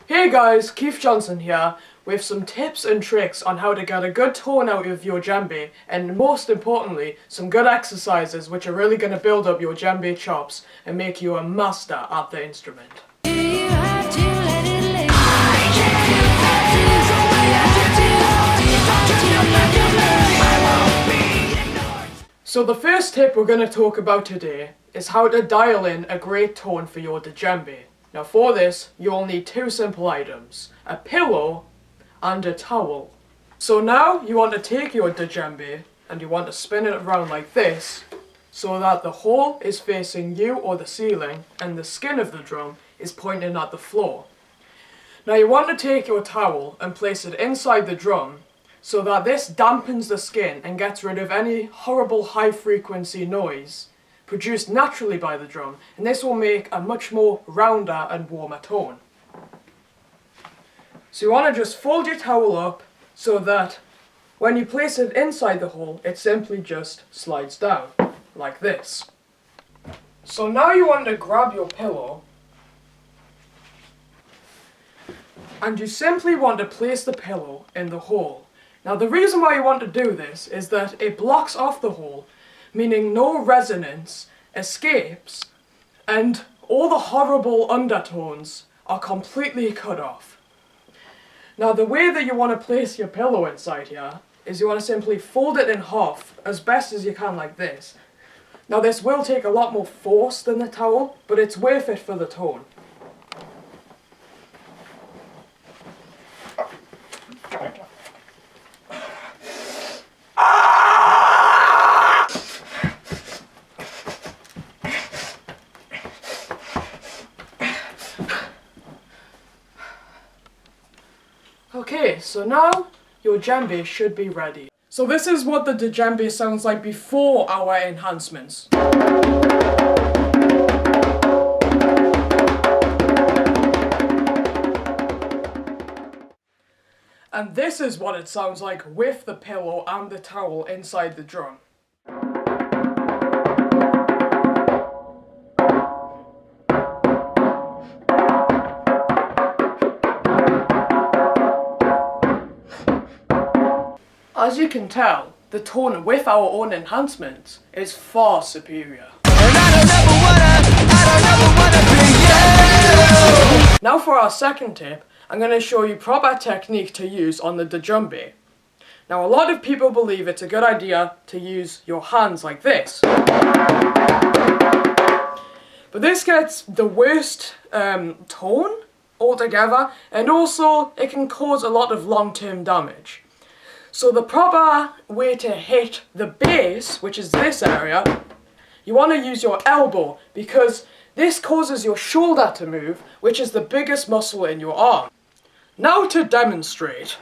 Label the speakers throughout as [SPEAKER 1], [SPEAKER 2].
[SPEAKER 1] Hey guys, Keith Johnson here with some tips and tricks on how to get a good tone out of your djembe, and most importantly, some good exercises which are really going to build up your djembe chops and make you a master at the instrument. So the first tip we're going to talk about today is how to dial in a great tone for your djembe. Now for this, you'll need two simple items, a pillow and a towel. So now you want to take your djembe and you want to spin it around like this so that the hole is facing you or the ceiling and the skin of the drum is pointing at the floor. Now you want to take your towel and place it inside the drum so that this dampens the skin and gets rid of any horrible high frequency noise produced naturally by the drum, and this will make a much more rounder and warmer tone. So you want to just fold your towel up so that when you place it inside the hole, it simply just slides down, like this. So now you want to grab your pillow and you simply want to place the pillow in the hole. Now the reason why you want to do this is that it blocks off the hole, meaning no resonance escapes and all the horrible undertones are completely cut off. Now the way that you want to place your pillow inside here is you want to simply fold it in half as best as you can like this. Now this will take a lot more force than the towel, but it's worth it for the tone. Okay, so now your djembe should be ready. So this is what the djembe sounds like before our enhancements. And this is what it sounds like with the pillow and the towel inside the drum. As you can tell, the tone with our own enhancements is far superior. Now for our second tip, I'm going to show you proper technique to use on the djembe. Now a lot of people believe it's a good idea to use your hands like this. But this gets the worst tone altogether, and also it can cause a lot of long-term damage. So the proper way to hit the bass, which is this area, you want to use your elbow because this causes your shoulder to move, which is the biggest muscle in your arm. Now to demonstrate.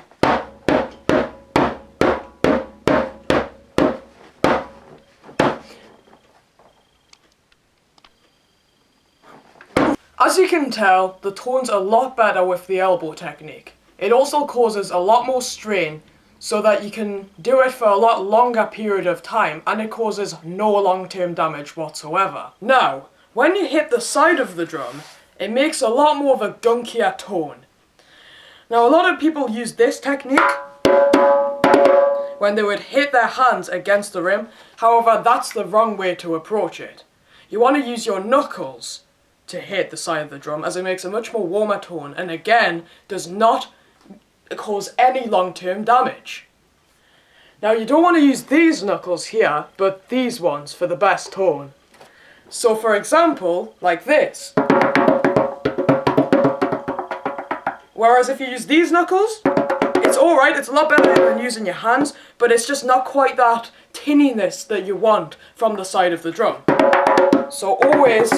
[SPEAKER 1] As you can tell, the tone's a lot better with the elbow technique. It also causes a lot more strain, so that you can do it for a lot longer period of time, and it causes no long-term damage whatsoever. Now, when you hit the side of the drum, it makes a lot more of a gunkier tone. Now a lot of people use this technique when they would hit their hands against the rim, however that's the wrong way to approach it. You want to use your knuckles to hit the side of the drum, as it makes a much more warmer tone and again does not cause any long-term damage. Now you don't want to use these knuckles here, but these ones for the best tone. So for example, like this. Whereas if you use these knuckles, it's alright, it's a lot better than using your hands, but it's just not quite that tinniness that you want from the side of the drum. So always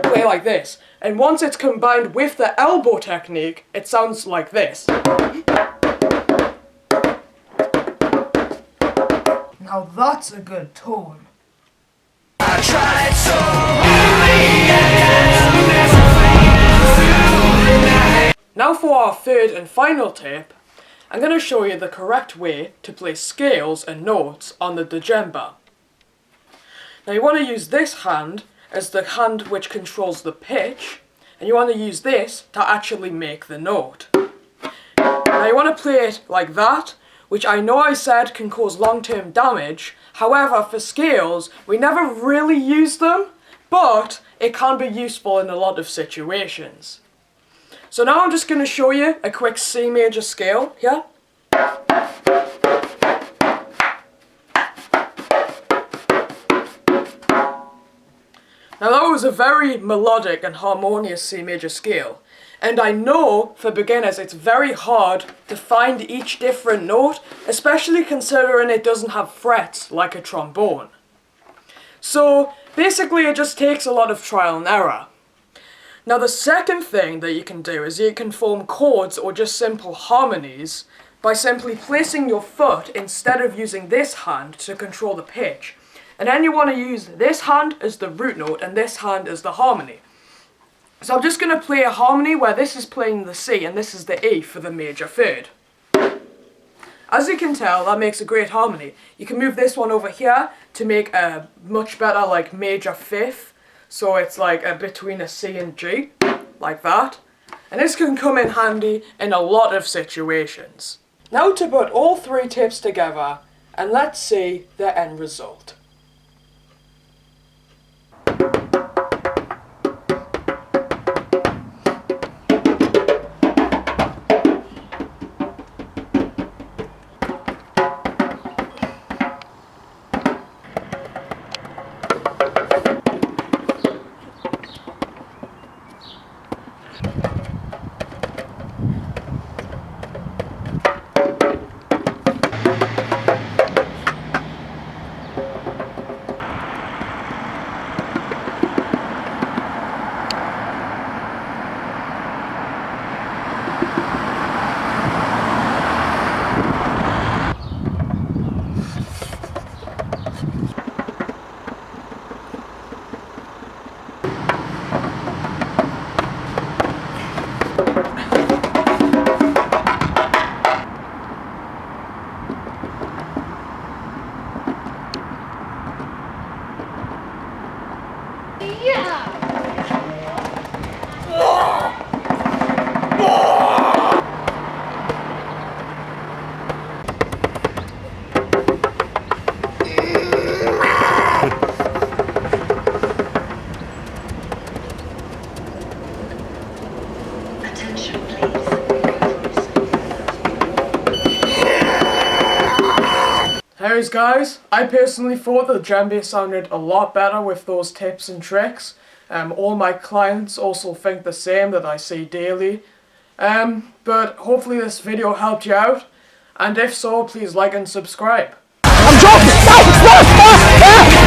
[SPEAKER 1] play like this. And once it's combined with the elbow technique, it sounds like this. Now that's a good tone. I tried so hard. Now for our third and final tip, I'm going to show you the correct way to play scales and notes on the djembe. Now you want to use this hand as the hand which controls the pitch, and you want to use this to actually make the note. Now you want to play it like that, which I know I said can cause long-term damage. However, for scales, we never really use them, but it can be useful in a lot of situations. So now I'm just going to show you a quick C major scale here. Now that was a very melodic and harmonious C major scale, and I know for beginners it's very hard to find each different note, especially considering it doesn't have frets like a trombone. So basically it just takes a lot of trial and error. Now the second thing that you can do is you can form chords or just simple harmonies by simply placing your foot instead of using this hand to control the pitch. And then you want to use this hand as the root note and this hand as the harmony. So I'm just going to play a harmony where this is playing the C and this is the E for the major third. As you can tell, that makes a great harmony. You can move this one over here to make a much better like major fifth. So it's like between a C and G, like that. And this can come in handy in a lot of situations. Now to put all three tips together and let's see the end result. Anyways guys, I personally thought the djembe sounded a lot better with those tips and tricks. All my clients also think the same that I see daily. But hopefully this video helped you out, and if so, please like and subscribe.
[SPEAKER 2] I'm joking! No!